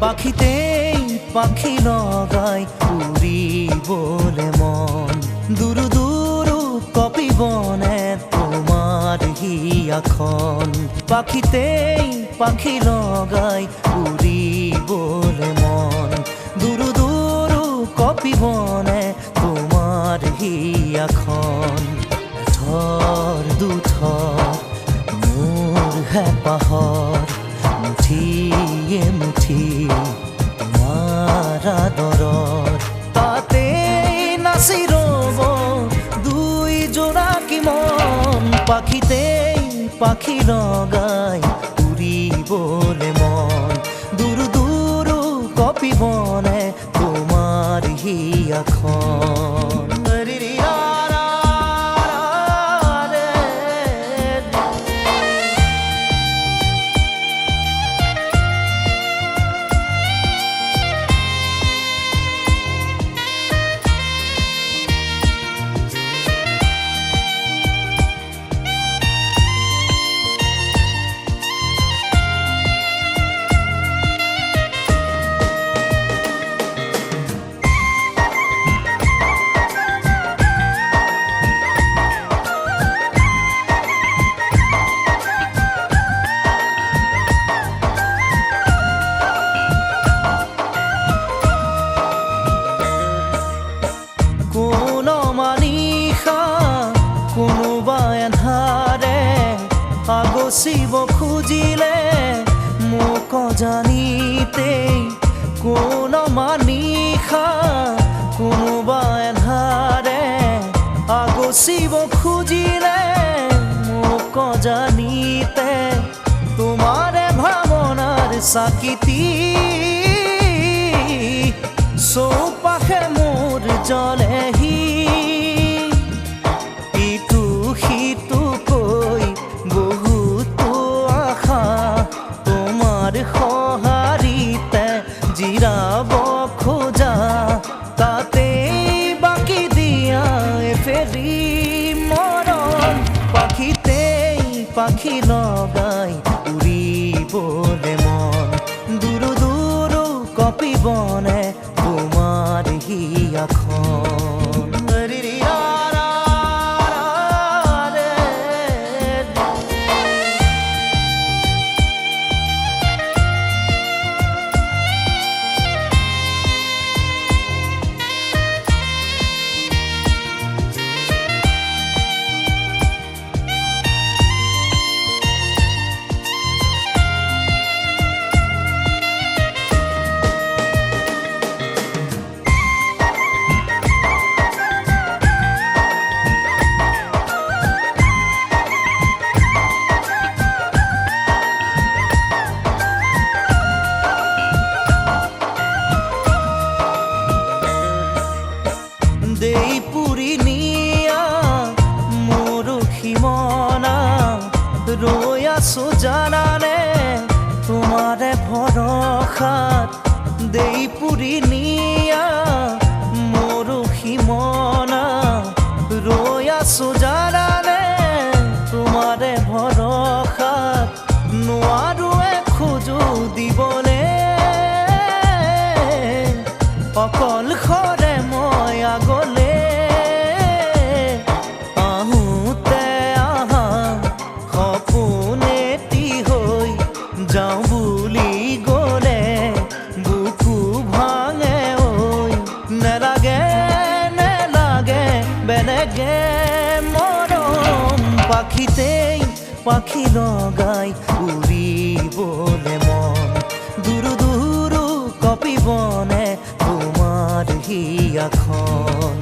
পাখিতেই পাখি লগাই উড়িবলে মন দুরু দুরু কপি বনে তোমার হিয়াখন পাখিতেই পাখি লগাই উড়িবলে মন দুরু দুরু কপি বনে তোমার হিয়াখন থর দুথর মোর হেঁপাহর মুঠিয়ে মুঠি তোমার আদৰৰ তাতে নাচি ৰ'ব দুই জোনাকী মন পাখিতেই পাখি লগাই উৰিবলে মন দুৰু দুৰু কপিবনে তোমাৰ হিয়াখন আগচিব খুজিলে মোক জানিতেই কোন মানিষা কোনোবা এন্ধাৰে আগচিব খুজিলে মোক জানিতে তোমাৰে ভাৱনাৰ চাকিতি চৌপাশে মোৰ জ্বলেহি ইটো সিটো কৈ বহুতো আশা তোমাৰ সঁহাৰিতে জিৰাব খোজা তাতেই বাকি দিয়া এফেৰি মৰম পাখিতেই পাখি লগাই উৰিবলে মন দুৰু দুৰু কপিবনে তোমাৰ হিয়াখন দেই পুৰি নিয়া মৰখি মনা ৰৈ আছো জানানে তোমাৰে ভৰসাত দেই পুৰি নিয়া মৰখি মনা ৰৈ আছো জানানে তোমাৰে ভৰসাত নোৱাৰো খোজো দিবলে অকলশৰে মই আগলে আহোঁতে আহা সপোনেটি হৈ যাওঁ বুলি গ'লে বুকু ভাঙে ঐ নেলাগে নেলাগে বেলেগে মৰম পাখিতেই পাখি লগাই উৰিবলে মন দুৰু দুৰু কপিবনে তোমাৰ হিয়াখন